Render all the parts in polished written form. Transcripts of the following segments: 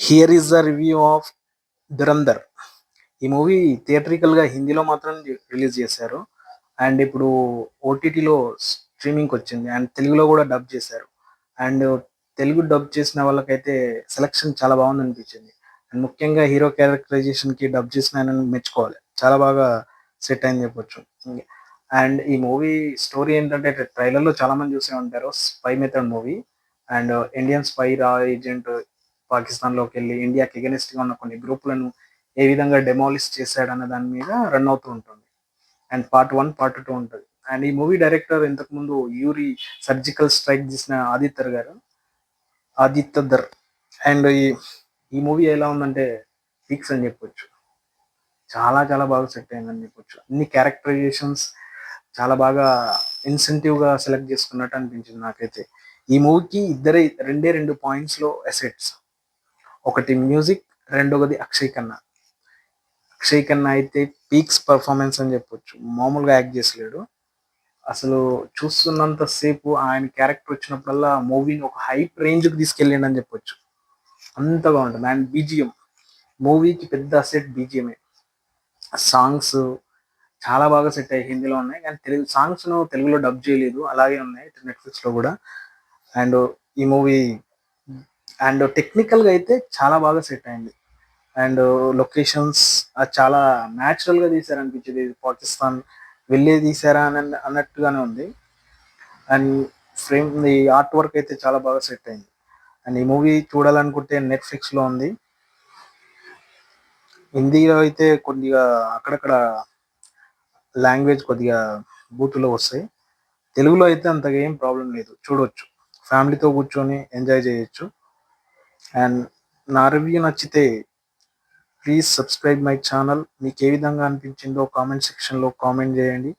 Here is the review of Dhurandhar. ఈ movie థియేట్రికల్గా హిందీలో మాత్రం రిలీజ్ చేశారు. అండ్ ఇప్పుడు ఓటీటీలో స్ట్రీమింగ్కి వచ్చింది. అండ్ తెలుగులో కూడా డబ్ చేశారు. అండ్ తెలుగు డబ్ చేసిన వాళ్ళకైతే సెలెక్షన్ చాలా బాగుంది అనిపించింది. అండ్ ముఖ్యంగా హీరో క్యారెక్టరైజేషన్కి డబ్ చేసిన ఆయన మెచ్చుకోవాలి. చాలా బాగా సెట్ అయింది చెప్పొచ్చు. అండ్ ఈ మూవీ స్టోరీ ఏంటంటే ట్రైలర్లో చాలా మంది చూసే ఉంటారు. Spy method movie. And Indian spy రా ఏజెంట్ పాకిస్తాన్లోకి వెళ్ళి ఇండియాకి ఎగెనిస్ట్ గా ఉన్న కొన్ని గ్రూపులను ఏ విధంగా డెమాలిష్ చేశాడన్న దాని మీద రన్ అవుతూ ఉంటుంది. అండ్ పార్ట్ 1, పార్ట్ 2 ఉంటుంది. అండ్ ఈ మూవీ డైరెక్టర్ ఇంతకు ముందు యూరి సర్జికల్ స్ట్రైక్ చేసిన ఆదిత్య ధర్. అండ్ ఈ మూవీ ఎలా ఉందంటే పీక్స్ అని చెప్పొచ్చు. చాలా చాలా బాగా సెట్ అయిందని చెప్పొచ్చు. అన్ని క్యారెక్టరైజేషన్స్ చాలా బాగా ఇన్సెంటివ్ గా సెలెక్ట్ చేసుకున్నట్టు అనిపించింది నాకైతే. ఈ మూవీకి రెండే రెండు పాయింట్స్ లో అసెట్స్. ఒకటి మ్యూజిక్, రెండవది అక్షయ్ ఖన్నా అయితే పీక్స్ పర్ఫార్మెన్స్ అని చెప్పొచ్చు. మామూలుగా యాక్ట్ చేసలేడు అసలు. చూస్తున్నంత సేపు ఆయన క్యారెక్టర్ వచ్చినప్పుడల్లా మూవీని ఒక హైప్ రేంజ్ కి తీసుకెళ్ళిండి అని చెప్పొచ్చు. అంత బాగుంటుంది. అండ్ బీజిఎం, మూవీకి పెద్ద అసెట్ బీజిఎంఏ. సాంగ్స్ చాలా బాగా సెట్ అయ్యాయి. హిందీలో ఉన్నాయి కానీ తెలుగు సాంగ్స్ ను తెలుగులో డబ్ చేయలేదు, అలాగే ఉన్నాయి నెట్ఫ్లిక్స్ లో కూడా. అండ్ ఈ మూవీ అండ్ టెక్నికల్ గా అయితే చాలా బాగా సెట్ అయింది. అండ్ లొకేషన్స్ చాలా న్యాచురల్ గా తీసారనిపించింది. ఇది పాకిస్తాన్ వెళ్ళే తీసారా అన్నట్టుగానే ఉంది. And frame the art work అయితే చాలా బాగా సెట్ అయింది. అండ్ ఈ మూవీ చూడాలనుకుంటే నెట్ఫ్లిక్స్ లో ఉంది. హిందీలో అయితే కొద్దిగా అక్కడక్కడ లాంగ్వేజ్ కొద్దిగా బూతులో వస్తాయి. తెలుగులో అయితే అంతగా ఏం ప్రాబ్లం లేదు, చూడొచ్చు. ఫ్యామిలీతో కూర్చొని ఎంజాయ్ చేయొచ్చు. అండ్ నా రివ్యూ నచ్చితే ప్లీజ్ సబ్స్క్రైబ్ మై ఛానల్. మీకు ఏ విధంగా అనిపించిందో కామెంట్ సెక్షన్లో కామెంట్ చేయండి.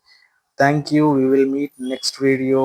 Thank you. We will meet next video.